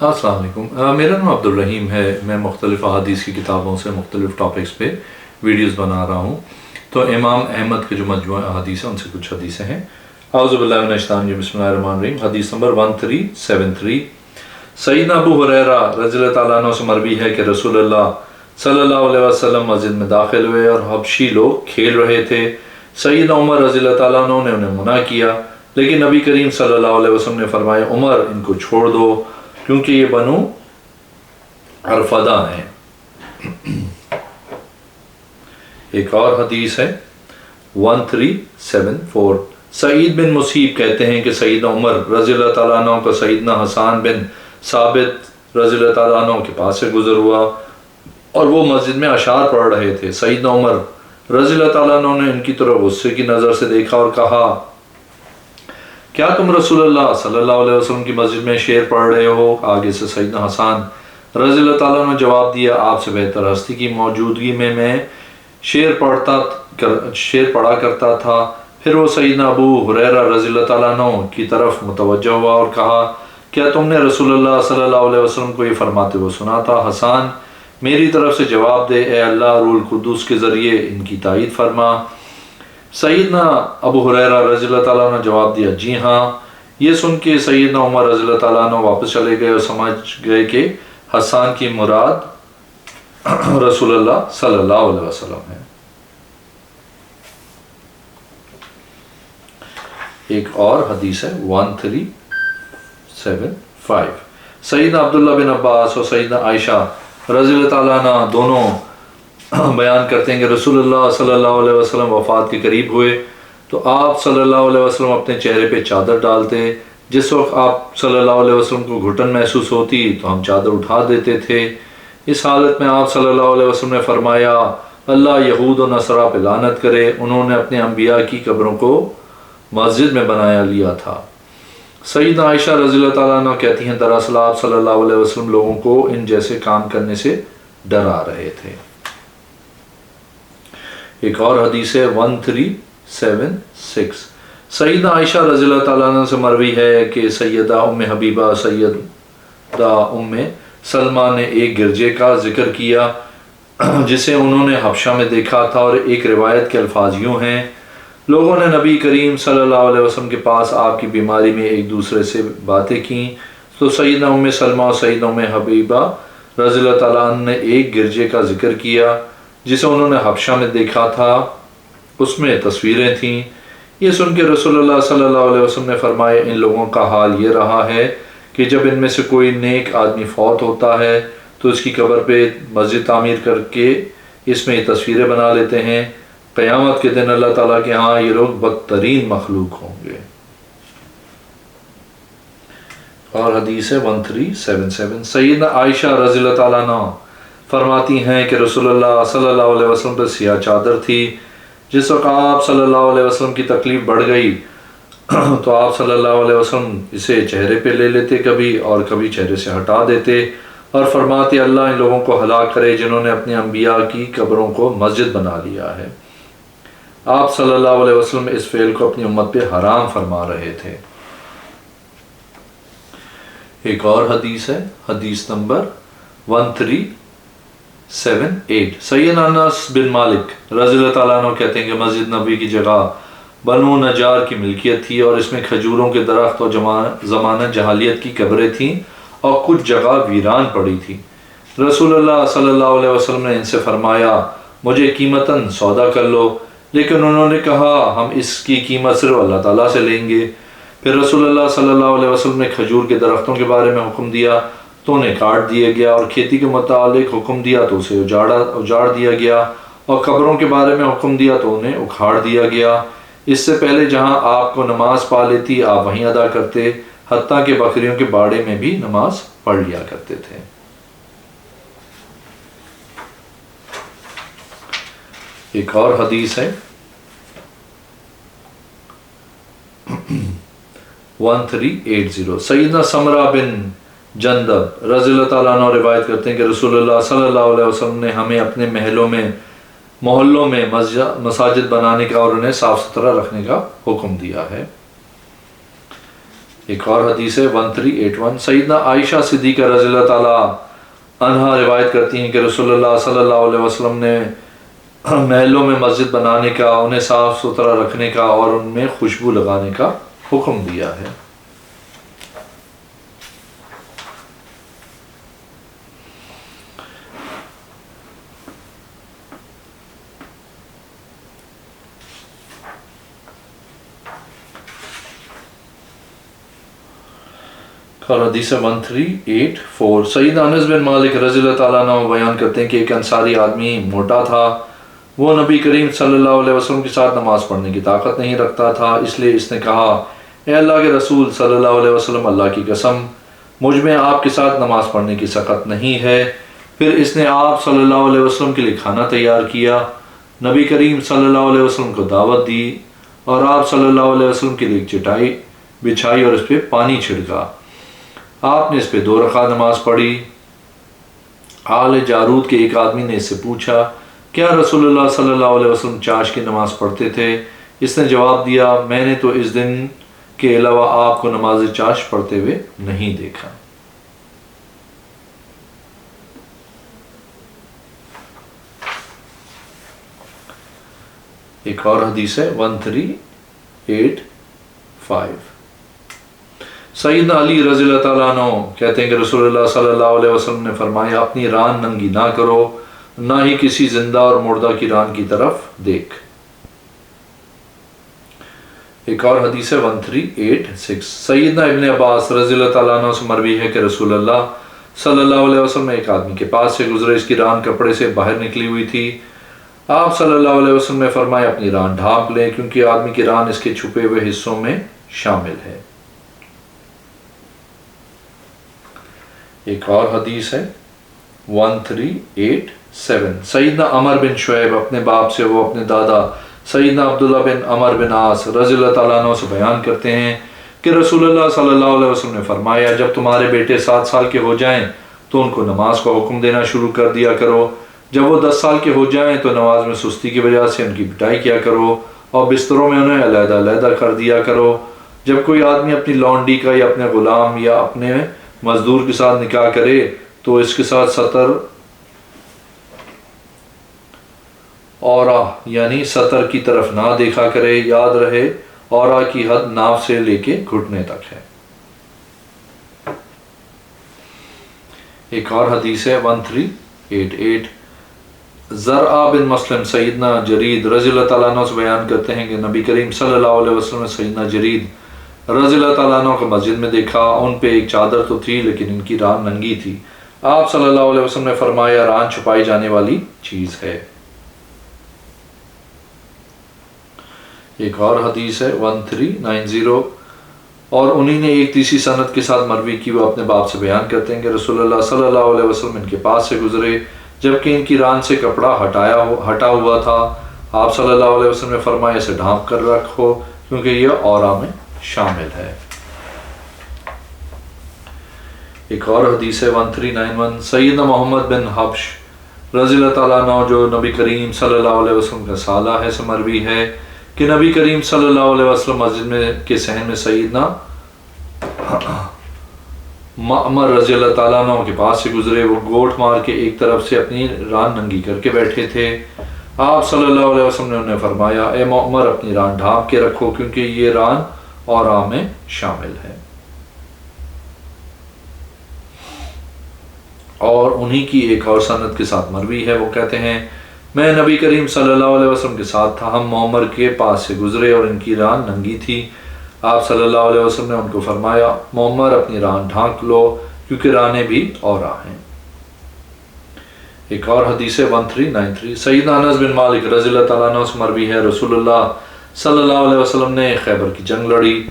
السلام علیکم، میرا نام عبدالرحیم ہے۔ میں مختلف احادیث کی کتابوں سے مختلف ٹاپکس پہ ویڈیوز بنا رہا ہوں۔ تو امام احمد کے جو مجموعہ احادیث ہیں ان سے کچھ حدیثیں ہیں۔ اعوذ باللہ من الشیطان الرجیم، بسم اللہ الرحمن الرحیم۔ حدیث نمبر 1373، سیدنا ابو ہریرہ رضی اللہ تعالیٰ عنہ سے مروی ہے کہ رسول اللہ صلی اللہ علیہ وسلم مسجد میں داخل ہوئے اور حبشی لوگ کھیل رہے تھے۔ سیدنا عمر رضی اللہ تعالیٰ عنہ نے انہیں منع کیا، لیکن نبی کریم صلی اللہ علیہ وسلم نے فرمایا عمر ان کو چھوڑ دو کیونکہ یہ بنو عرفدہ ہیں۔ ایک اور حدیث ہے 1374، سعید بن مسیب کہتے ہیں کہ سیدنا عمر رضی اللہ تعالیٰ عنہ کا سیدنا حسان بن ثابت رضی اللہ تعالیٰ عنہ کے پاس سے گزر ہوا اور وہ مسجد میں اشعار پڑھ رہے تھے۔ سیدنا عمر رضی اللہ تعالیٰ عنہ نے ان کی طرف غصے کی نظر سے دیکھا اور کہا کیا تم رسول اللہ صلی اللہ علیہ وسلم کی مسجد میں شعر پڑھ رہے ہو؟ آگے سے سیدنا حسان رضی اللہ تعالیٰ نے جواب دیا آپ سے بہتر ہستی کی موجودگی میں شعر پڑھا کرتا تھا۔ پھر وہ سیدنا ابو ہریرہ رضی اللہ تعالیٰ عنہ کی طرف متوجہ ہوا اور کہا کیا تم نے رسول اللہ صلی اللہ علیہ وسلم کو یہ فرماتے ہوئے سنا تھا؟ حسان میری طرف سے جواب دے اے اللہ روح القدس کے ذریعے ان کی تائید فرما۔ سیدنا ابو ہریرہ رضی اللہ تعالیٰ عنہ جواب دیا جی ہاں۔ یہ سن کے سیدنا عمر رضی اللہ تعالیٰ عنہ واپس چلے گئے اور سمجھ گئے کہ حسان کی مراد رسول اللہ صلی اللہ علیہ وسلم ہے۔ ایک اور حدیث ہے 1375، سیدنا عبداللہ بن عباس اور سیدنا عائشہ رضی اللہ تعالیٰ عنہ دونوں بیان کرتے ہیں کہ رسول اللہ صلی اللہ علیہ وسلم وفات کے قریب ہوئے تو آپ صلی اللہ علیہ وسلم اپنے چہرے پہ چادر ڈالتے۔ جس وقت آپ صلی اللہ علیہ وسلم کو گھٹن محسوس ہوتی تو ہم چادر اٹھا دیتے تھے۔ اس حالت میں آپ صلی اللہ علیہ وسلم نے فرمایا اللہ یہود و نصارہ پہ لعنت کرے، انہوں نے اپنے انبیاء کی قبروں کو مسجد میں بنایا لیا تھا۔ سیدنا عائشہ رضی اللہ تعالیٰ عنہ کہتی ہیں دراصل آپ صلی اللہ علیہ وسلم لوگوں کو ان جیسے کام کرنے سے ڈرا رہے تھے۔ ایک اور حدیث ہے 1376، سیدہ عائشہ رضی اللہ تعالیٰ عنہ سے مروی ہے کہ سیدہ ام حبیبہ سیدہ ام سلمہ نے ایک گرجے کا ذکر کیا جسے انہوں نے حبشہ میں دیکھا تھا، اور ایک روایت کے الفاظ یوں ہیں لوگوں نے نبی کریم صلی اللہ علیہ وسلم کے پاس آپ کی بیماری میں ایک دوسرے سے باتیں کیں تو سیدہ ام سلمہ اور سیدہ ام حبیبہ رضی اللہ تعالیٰ عنہ نے ایک گرجے کا ذکر کیا جسے انہوں نے حبشہ میں دیکھا تھا، اس میں تصویریں تھیں۔ یہ سن کے رسول اللہ صلی اللہ علیہ وسلم نے فرمایا ان لوگوں کا حال یہ رہا ہے کہ جب ان میں سے کوئی نیک آدمی فوت ہوتا ہے تو اس کی قبر پہ مسجد تعمیر کر کے اس میں تصویریں بنا لیتے ہیں، قیامت کے دن اللہ تعالیٰ کے ہاں یہ لوگ بدترین مخلوق ہوں گے۔ اور حدیث ہے 1377، سیدنا عائشہ رضی اللہ تعالیٰ عنہ فرماتی ہیں کہ رسول اللہ صلی اللہ علیہ وسلم پر سیاہ چادر تھی۔ جس وقت آپ صلی اللہ علیہ وسلم کی تکلیف بڑھ گئی تو آپ صلی اللہ علیہ وسلم اسے چہرے پہ لے لیتے کبھی اور کبھی چہرے سے ہٹا دیتے اور فرماتے اللہ ان لوگوں کو ہلاک کرے جنہوں نے اپنے انبیاء کی قبروں کو مسجد بنا لیا ہے۔ آپ صلی اللہ علیہ وسلم اس فعل کو اپنی امت پہ حرام فرما رہے تھے۔ ایک اور حدیث ہے حدیث نمبر 1378، سیدنا انس بن مالک رضی اللہ تعالیٰ عنہ کہتے ہیں کہ مسجد نبی کی جگہ بنو نجار کی ملکیت تھی اور اس میں کھجوروں کے درخت اور زمانہ جہالیت کی قبریں تھیں اور کچھ جگہ ویران پڑی تھی۔ رسول اللہ صلی اللہ علیہ وسلم نے ان سے فرمایا مجھے قیمتاً سودا کر لو، لیکن انہوں نے کہا ہم اس کی قیمت صرف اللہ تعالیٰ سے لیں گے۔ پھر رسول اللہ صلی اللہ علیہ وسلم نے کھجور کے درختوں کے بارے میں حکم دیا تو انہیں کاٹ دیا گیا، اور کھیتی کے متعلق حکم دیا تو اسے اجاڑ دیا گیا، اور قبروں کے بارے میں حکم دیا تو انہیں اکھاڑ دیا گیا۔ اس سے پہلے جہاں آپ کو نماز پا لیتی آپ وہیں ادا کرتے، حتیٰ کہ بکریوں کے باڑے میں بھی نماز پڑھ لیا کرتے تھے۔ ایک اور حدیث ہے 1380، سیدنا سمرہ بن جندب رضی اللہ تعالیٰ عنہ روایت کرتے ہیں کہ رسول اللہ صلی اللہ علیہ وسلم نے ہمیں اپنے محلوں میں مساجد بنانے کا اور انہیں صاف ستھرا رکھنے کا حکم دیا ہے۔ ایک اور حدیث ہے 1381، سیدنا عائشہ صدیقہ رضی اللہ تعالیٰ عنہا روایت کرتی ہیں کہ رسول اللہ صلی اللہ علیہ وسلم نے محلوں میں مسجد بنانے کا، انہیں صاف ستھرا رکھنے کا اور ان میں خوشبو لگانے کا حکم دیا ہے۔ اور حدیث 1384، سیدنا انس بن مالک رضی اللہ تعالیٰ عنہ بیان کرتے ہیں کہ ایک انصاری آدمی موٹا تھا، وہ نبی کریم صلی اللہ علیہ وسلم کے ساتھ نماز پڑھنے کی طاقت نہیں رکھتا تھا، اس لیے اس نے کہا اے اللہ کے رسول صلی اللہ علیہ وسلم، اللہ کی قسم مجھ میں آپ کے ساتھ نماز پڑھنے کی سخت نہیں ہے۔ پھر اس نے آپ صلی اللہ علیہ وسلم کے لیے کھانا تیار کیا، نبی کریم صلی اللہ علیہ وسلم کو دعوت دی اور آپ صلی اللہ علیہ وسلم کے لیے ایک چٹائی بچھائی اور اس پہ پانی چھڑکا۔ آپ نے اس پہ 2 رکعت نماز پڑھی۔ آل جارود کے ایک آدمی نے اس سے پوچھا کیا رسول اللہ صلی اللہ علیہ وسلم چاش کی نماز پڑھتے تھے؟ اس نے جواب دیا میں نے تو اس دن کے علاوہ آپ کو نماز چاش پڑھتے ہوئے نہیں دیکھا۔ ایک اور حدیث ہے 1385، سیدنا علی رضی اللہ تعالیٰ عنہ کہتے ہیں کہ رسول اللہ صلی اللہ علیہ وسلم نے فرمایا اپنی ران ننگی نہ کرو، نہ ہی کسی زندہ اور مردہ کی ران کی طرف دیکھ۔ ایک اور حدیث ہے 1386، سیدنا ابن عباس رضی اللہ تعالیٰ عنہ سے مروی ہے کہ رسول اللہ صلی اللہ علیہ وسلم ایک آدمی کے پاس سے گزرے، اس کی ران کپڑے سے باہر نکلی ہوئی تھی۔ آپ صلی اللہ علیہ وسلم نے فرمایا اپنی ران ڈھانپ لیں کیونکہ آدمی کی ران اس کے چھپے ہوئے حصوں میں شامل ہے۔ ایک اور حدیث ہے 1387، سیدنا عمر بن شعیب اپنے باپ سے وہ اپنے دادا سیدنا عبداللہ بن عمر بن عاص رضی اللہ تعالیٰ عنہ سے بیان کرتے ہیں کہ رسول اللہ صلی اللہ علیہ وسلم نے فرمایا جب تمہارے بیٹے 7 سال کے ہو جائیں تو ان کو نماز کا حکم دینا شروع کر دیا کرو، جب وہ 10 سال کے ہو جائیں تو نماز میں سستی کی وجہ سے ان کی پٹائی کیا کرو اور بستروں میں انہیں علیحدہ علیحدہ کر دیا کرو۔ جب کوئی آدمی اپنی لونڈی کا یا اپنے غلام یا اپنے مزدور کے ساتھ نکاح کرے تو اس کے ساتھ سطر عورہ یعنی سطر کی طرف نہ دیکھا کرے، یاد رہے عورہ کی حد ناف سے لے کے گھٹنے تک ہے۔ ایک اور حدیث ہے 1388، زرع بن مسلم سیدنا جرید رضی اللہ تعالیٰ عنہ سے بیان کرتے ہیں کہ نبی کریم صلی اللہ علیہ وسلم نے سیدنا جرید رضی اللہ تعالیٰ عنہ کو مسجد میں دیکھا، ان پہ ایک چادر تو تھی لیکن ان کی ران ننگی تھی۔ آپ صلی اللہ علیہ وسلم نے فرمایا ران چھپائی جانے والی چیز ہے۔ ایک اور حدیث ہے 1390، اور انہی نے ایک تیسری سند کے ساتھ مروی کی، وہ اپنے باپ سے بیان کرتے ہیں کہ رسول اللہ صلی اللہ علیہ وسلم ان کے پاس سے گزرے جبکہ ان کی ران سے کپڑا ہٹا ہوا تھا۔ آپ صلی اللہ علیہ وسلم نے فرمایا اسے ڈھانپ کر رکھو کیونکہ یہ عورہ میں شامل ہے۔ ایک اور حدیث ہے 1391، سیدنا محمد بن حبش رضی اللہ تعالیٰ عنہ جو نبی کریم صلی اللہ علیہ وسلم کا سالہ ہے سے مروی ہے کہ نبی کریم صلی اللہ علیہ وسلم مسجد میں کے صحن میں سیدنا معمر رضی اللہ تعالیٰ عنہ کے پاس سے گزرے، وہ گوٹھ مار کے ایک طرف سے اپنی ران ننگی کر کے بیٹھے تھے۔ آپ صلی اللہ علیہ وسلم نے انہیں فرمایا اے معمر اپنی ران ڈھانپ کے رکھو کیونکہ یہ ران عورہ میں شامل ہے۔ اور انہی کی ایک اور سند کے ساتھ مروی ہے، وہ کہتے ہیں میں نبی کریم صلی اللہ علیہ وسلم کے ساتھ تھا، ہم معمر کے پاس سے گزرے اور ان کی ران ننگی تھی۔ آپ صلی اللہ علیہ وسلم نے ان کو فرمایا معمر اپنی ران ڈھانک لو کیونکہ رانے بھی عورہ ہیں۔ ایک اور حدیث ہے 1393، سیدنا انس بن مالک رضی اللہ تعالیٰ عنہ سے مروی ہے رسول اللہ صلی اللہ علیہ وسلم نے خیبر کی جنگ لڑی،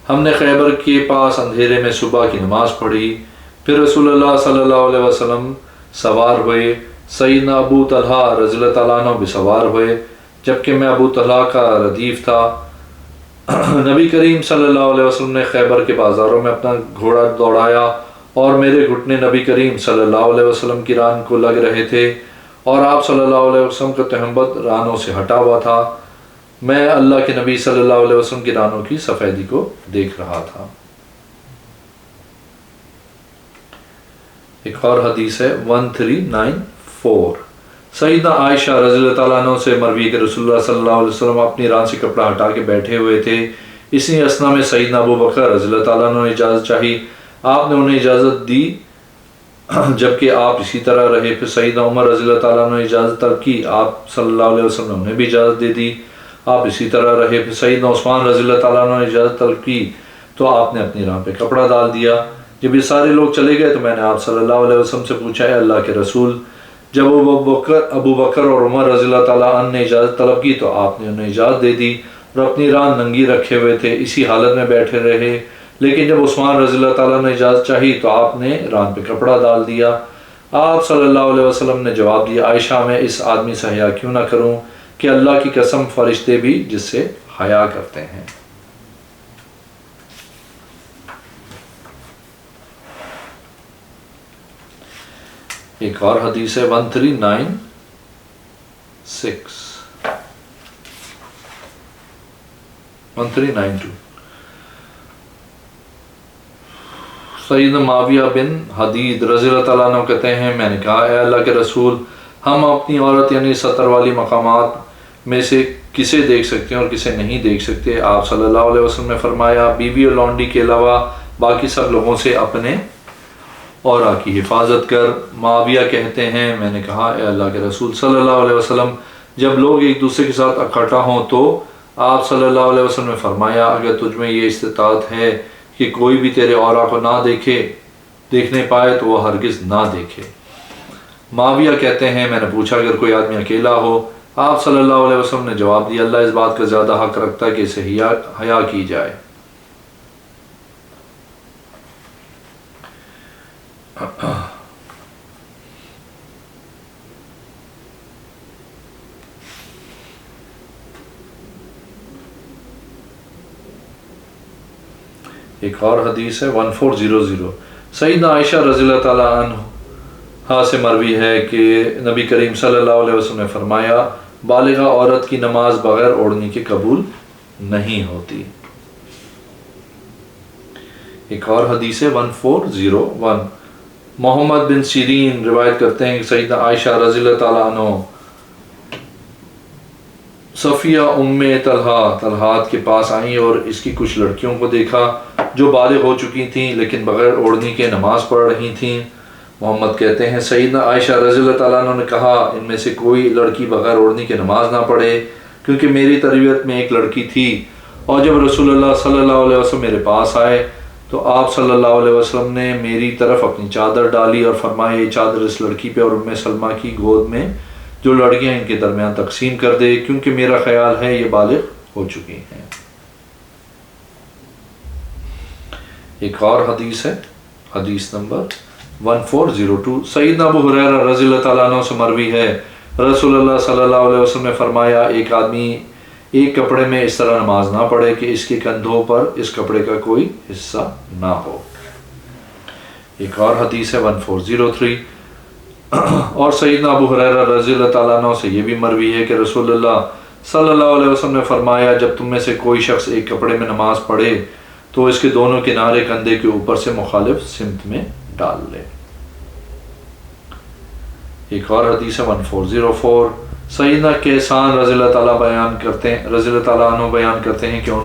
ہم نے خیبر کے پاس اندھیرے میں صبح کی نماز پڑھی، پھر رسول اللہ صلی اللہ علیہ وسلم سوار ہوئے، سیدنا ابو طلحہ رضی اللہ تعالیٰ عنہ بھی سوار ہوئے جبکہ میں ابو طلحہ کا ردیف تھا۔ نبی کریم صلی اللہ علیہ وسلم نے خیبر کے بازاروں میں اپنا گھوڑا دوڑایا اور میرے گھٹنے نبی کریم صلی اللہ علیہ وسلم کی ران کو لگ رہے تھے اور آپ صلی اللہ علیہ وسلم کا تہمت رانوں سے ہٹا ہوا تھا، میں اللہ کے نبی صلی اللہ علیہ وسلم کی رانوں کی سفیدی کو دیکھ رہا تھا۔ ایک اور حدیث ہے 1394، سیدنا عائشہ رضی اللہ تعالیٰ عنہ سے مروی کہ رسول اللہ صلی اللہ علیہ وسلم اپنی ران سے کپڑا ہٹا کے بیٹھے ہوئے تھے، اسی اسنا میں سیدنا ابو بکر رضی اللہ تعالیٰ عنہ نے اجازت چاہی، آپ نے انہیں اجازت دی جبکہ آپ اسی طرح رہے۔ پھر سیدنا عمر رضی اللہ تعالیٰ عنہ نے اجازت طلب کی، آپ صلی اللہ علیہ وسلم نے انہیں بھی اجازت دے دی، آپ اسی طرح رہے۔ پھر سیدنا عثمان رضی اللہ تعالیٰ عنہ نے اجازت طلب کی تو آپ نے اپنی ران پہ کپڑا ڈال دیا۔ جب یہ سارے لوگ چلے گئے تو میں نے آپ صلی اللہ علیہ وسلم سے پوچھا، اے اللہ کے رسول، جب ابو بکر اور عمر رضی اللہ تعالیٰ عنہ نے اجازت طلب کی تو آپ نے انہیں اجازت دے دی اور اپنی ران ننگی رکھے ہوئے تھے، اسی حالت میں بیٹھے رہے، لیکن جب عثمان رضی اللہ تعالیٰ نے اجازت چاہی تو آپ نے ران پہ کپڑا ڈال دیا۔ آپ صلی اللہ علیہ وسلم نے جواب دیا، عائشہ میں اس آدمی سے حیا کیوں نہ کروں کہ اللہ کی قسم فرشتے بھی جس سے حیا کرتے ہیں۔ ایک اور حدیث ہے 1392، سیدنا معاویہ بن حدید رضی اللہ تعالیٰ عنہ کہتے ہیں، میں نے کہا، اے اللہ کے رسول، ہم اپنی عورت یعنی سطر والی مقامات میں سے کسے دیکھ سکتے ہیں اور کسے نہیں دیکھ سکتے؟ آپ صلی اللہ علیہ وسلم نے فرمایا، بیوی اور لونڈی کے علاوہ باقی سب لوگوں سے اپنے عورا کی حفاظت کر۔ معاویہ کہتے ہیں، میں نے کہا، اے اللہ کے رسول صلی اللہ علیہ وسلم، جب لوگ ایک دوسرے کے ساتھ اکٹھا ہوں تو آپ صلی اللہ علیہ وسلم نے فرمایا، اگر تجھ میں یہ استطاعت ہے کہ کوئی بھی تیرے عورا کو نہ دیکھنے پائے تو وہ ہرگز نہ دیکھے۔ معاویہ کہتے ہیں، میں نے پوچھا اگر کوئی آدمی اکیلا ہو؟ آپ صلی اللہ علیہ وسلم نے جواب دیا، اللہ اس بات کا زیادہ حق رکھتا ہے کہ اسے حیا کی جائے۔ ایک اور حدیث ہے 1400، سیدنا عائشہ رضی اللہ تعالیٰ عنہ سے مروی ہے کہ نبی کریم صلی اللہ علیہ وسلم نے فرمایا، بالغہ عورت کی نماز بغیر اوڑھنی کے قبول نہیں ہوتی۔ ایک اور حدیث ہے 1401، محمد بن سیرین روایت کرتے ہیں کہ سیدنا عائشہ رضی اللہ تعالیٰ عنہ صفیہ ام طلحات کے پاس آئیں اور اس کی کچھ لڑکیوں کو دیکھا جو بالغ ہو چکی تھیں لیکن بغیر اوڑھنی کے نماز پڑھ رہی تھیں۔ محمد کہتے ہیں، سیدنا عائشہ رضی اللہ تعالیٰ عنہ نے کہا، ان میں سے کوئی لڑکی بغیر اوڑھنی کے نماز نہ پڑھے، کیونکہ میری تربیت میں ایک لڑکی تھی، اور جب رسول اللہ صلی اللہ علیہ وسلم میرے پاس آئے تو آپ صلی اللہ علیہ وسلم نے میری طرف اپنی چادر ڈالی اور فرمایا، یہ چادر اس لڑکی پہ اور ام سلمہ کی گود میں جو لڑکیاں ان کے درمیان تقسیم کر دے، کیونکہ میرا خیال ہے یہ بالغ ہو چکی ہیں۔ ایک اور حدیث ہے، حدیث نمبر 1402، سیدنا ابو ہریرہ رضی اللہ تعالیٰ عنہ سے مروی ہے، رسول اللہ صلی اللہ علیہ وسلم نے فرمایا، ایک آدمی ایک کپڑے میں اس طرح نماز نہ پڑھے کہ اس کے کندھوں پر اس کپڑے کا کوئی حصہ نہ ہو۔ ایک اور حدیث ہے 1403، اور سیدنا ابو ہریرہ رضی اللہ تعالیٰ عنہ سے یہ بھی مروی ہے کہ رسول اللہ صلی اللہ علیہ وسلم نے فرمایا، جب تم میں سے کوئی شخص ایک کپڑے میں نماز پڑھے تو اس کے دونوں کنارے کندھے کے اوپر سے مخالف سمت میں ڈال لے۔ ایک اور حدیث ہے 1404، سیدنا کیسان رضی اللہ تعالیٰ عنہ بیان کرتے ہیں کہ